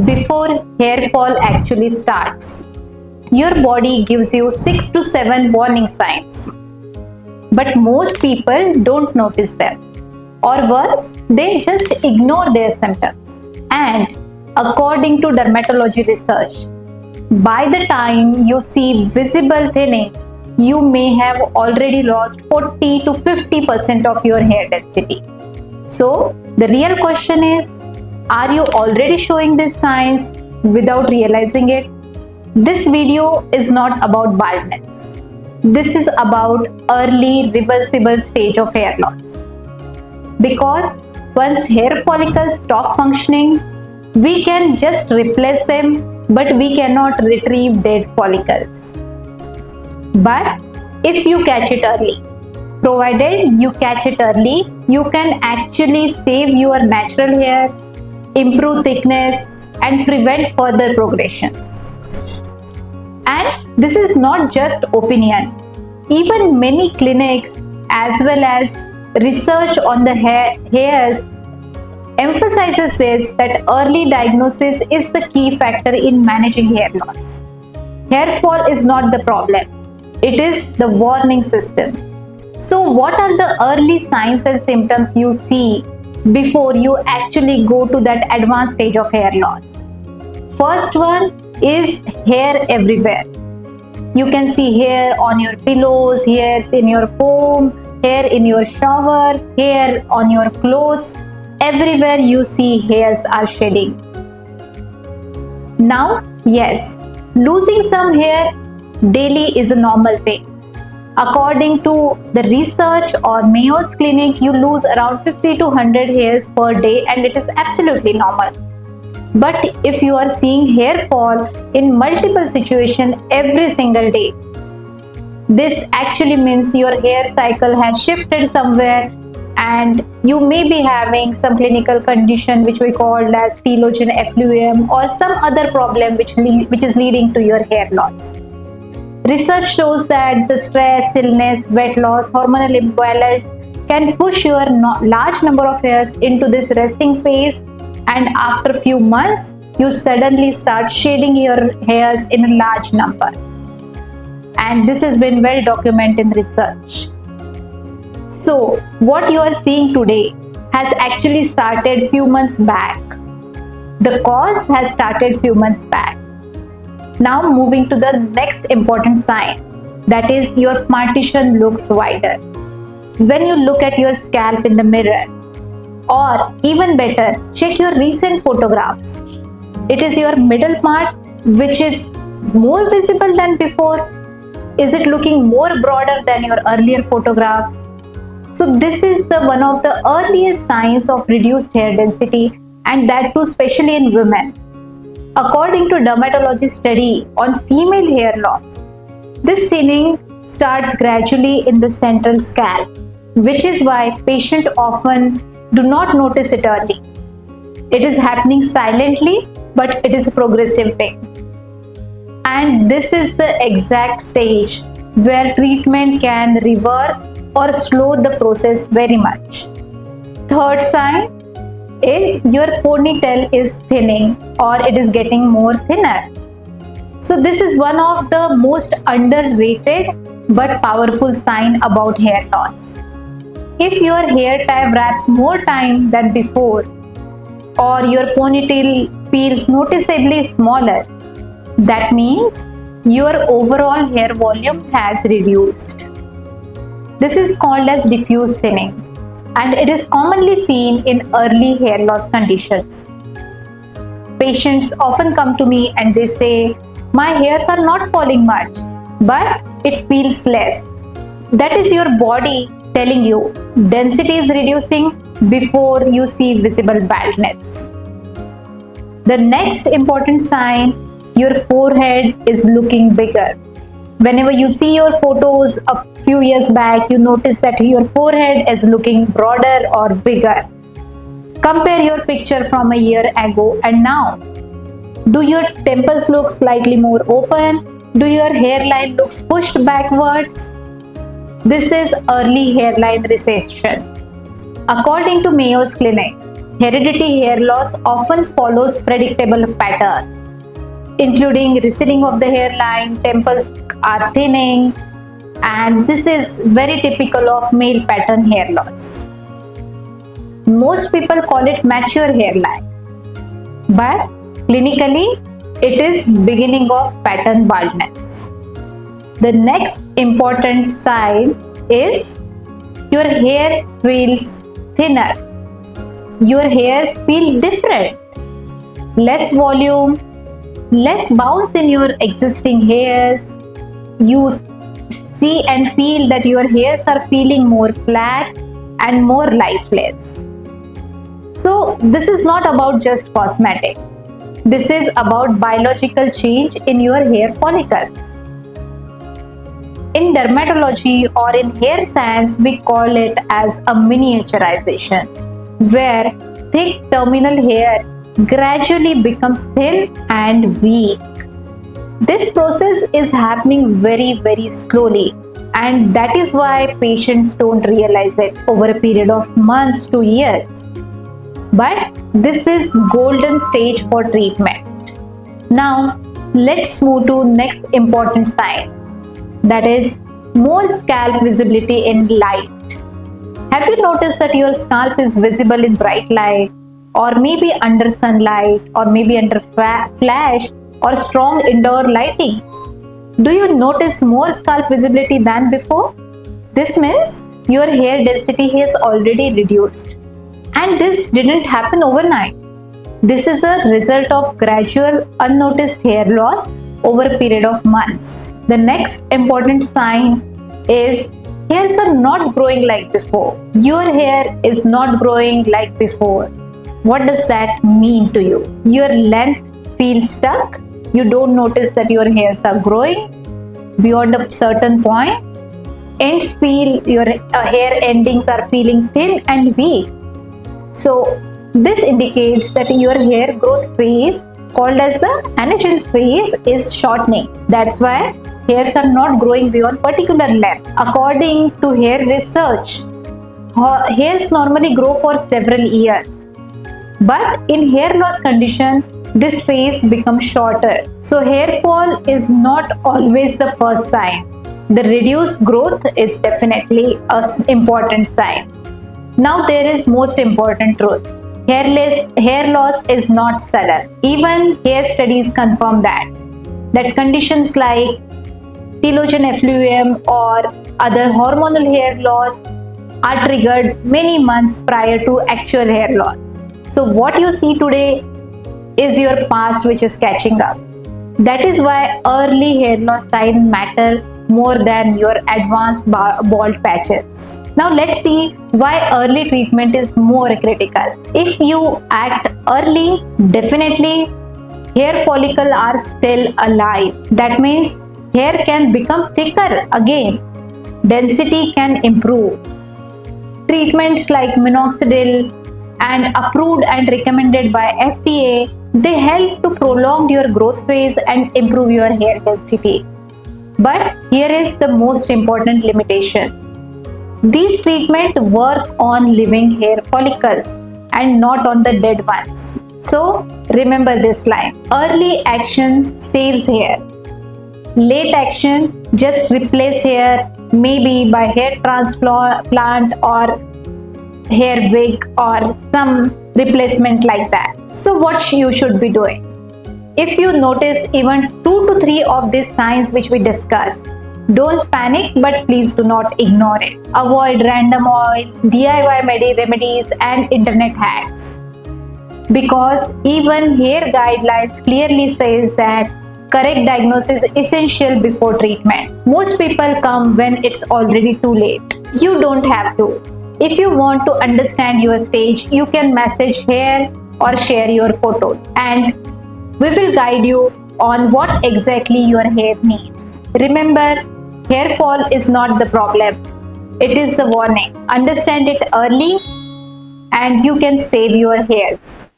before hair fall actually starts. Your body gives you 6 to 7 warning signs. But most people don't notice them. Or worse, they just ignore their symptoms. And according to dermatology research, by the time you see visible thinning, you may have already lost 40 to 50% of your hair density. So, the real question is, are you already showing these signs without realizing it? This video is not about baldness. This is about early reversible stage of hair loss. Because once hair follicles stop functioning, we can just replace them, but we cannot retrieve dead follicles. But if you catch it early, provided you catch it early, you can actually save your natural hair, improve thickness, and prevent further progression. And this is not just opinion. Even many clinics as well as research on the hairs emphasizes this, that early diagnosis is the key factor in managing hair loss. Hair fall is not the problem. It is the warning system. So what are the early signs and symptoms you see before you actually go to that advanced stage of hair loss? First one is hair everywhere. You can see hair on your pillows, hairs in your comb, hair in your shower, hair on your clothes. Everywhere you see hairs are shedding. Now, yes, losing some hair daily is a normal thing. According to the research or Mayo's Clinic, you lose around 50 to 100 hairs per day, and it is absolutely normal. But if you are seeing hair fall in multiple situations every single day, this actually means your hair cycle has shifted somewhere, and you may be having some clinical condition which we call as telogen effluvium or some other problem which is leading to your hair loss. Research shows that the stress, illness, weight loss, hormonal imbalance can push your large number of hairs into this resting phase, and after a few months, you suddenly start shedding your hairs in a large number. And this has been well documented in research. So, what you are seeing today has actually started few months back. The cause has started few months back. Now moving to the next important sign, that is your partition looks wider. When you look at your scalp in the mirror, or even better, check your recent photographs. It is your middle part which is more visible than before. Is it looking more broader than your earlier photographs? So this is one of the earliest signs of reduced hair density, and that too especially in women. According to dermatology study on female hair loss, this thinning starts gradually in the central scalp, which is why patients often do not notice it early. It is happening silently, but it is a progressive thing. And this is the exact stage where treatment can reverse or slow the process very much. Third sign is your ponytail is thinning or it is getting more thinner. So this is one of the most underrated but powerful sign about hair loss. If your hair tie wraps more time than before, or your ponytail feels noticeably smaller, that means your overall hair volume has reduced. This is called as diffuse thinning, and it is commonly seen in early hair loss conditions. Patients often come to me and they say, my hairs are not falling much, but it feels less. That is your body telling you density is reducing before you see visible baldness. The next important sign, your forehead is looking bigger. Whenever you see your photos a few years back, you notice that your forehead is looking broader or bigger. Compare your picture from a year ago and now. Do your temples look slightly more open? Do your hairline looks pushed backwards? This is early hairline recession. According to Mayo's Clinic, hereditary hair loss often follows predictable pattern, including receding of the hairline, temples are thinning, and this is very typical of male pattern hair loss. Most people call it mature hairline, but clinically it is beginning of pattern baldness. The next important sign is your hair feels thinner. Your hairs feel different. Less volume, less bounce in your existing hairs. You see and feel that your hairs are feeling more flat and more lifeless. So this is not about just cosmetic. This is about biological change in your hair follicles. In dermatology or in hair science, we call it as a miniaturization, where thick terminal hair gradually becomes thin and weak. This process is happening very, very slowly, and that is why patients don't realize it over a period of months to years. But this is golden stage for treatment. Now, let's move to next important sign, that is more scalp visibility in light. Have you noticed that your scalp is visible in bright light, or maybe under sunlight, or maybe under flash or strong indoor lighting? Do you notice more scalp visibility than before? This means your hair density has already reduced, and this didn't happen overnight. This is a result of gradual unnoticed hair loss over a period of months. The next important sign is hairs are not growing like before. Your hair is not growing like before. What does that mean to you? Your length feels stuck. You don't notice that your hairs are growing beyond a certain point. Ends feel, your hair endings are feeling thin and weak. So this indicates that your hair growth phase, called as the anagen phase, is shortening. That's why hairs are not growing beyond particular length. According to hair research, hairs normally grow for several years. But in hair loss condition, this phase becomes shorter. So hair fall is not always the first sign. The reduced growth is definitely an important sign. Now there is most important truth. Hair loss is not sudden. Even hair studies confirm that conditions like telogen effluvium or other hormonal hair loss are triggered many months prior to actual hair loss. So what you see today is your past which is catching up. That is why early hair loss signs matter more than your advanced bald patches. Now let's see why early treatment is more critical. If you act early, definitely hair follicles are still alive. That means hair can become thicker again. Density can improve. Treatments like Minoxidil and approved and recommended by FDA, they help to prolong your growth phase and improve your hair density. But here is the most important limitation. These treatments work on living hair follicles and not on the dead ones. So remember this line. Early action saves hair. Late action just replace hair, maybe by hair transplant or hair wig or some replacement like that. So what you should be doing? If you notice even 2 to 3 of these signs which we discussed, don't panic, but please do not ignore it. Avoid random oils, DIY remedies and internet hacks. Because even hair guidelines clearly says that correct diagnosis is essential before treatment. Most people come when it's already too late. You don't have to. If you want to understand your stage, you can message here or share your photos, and we will guide you on what exactly your hair needs. Remember, hair fall is not the problem. It is the warning. Understand it early and you can save your hairs.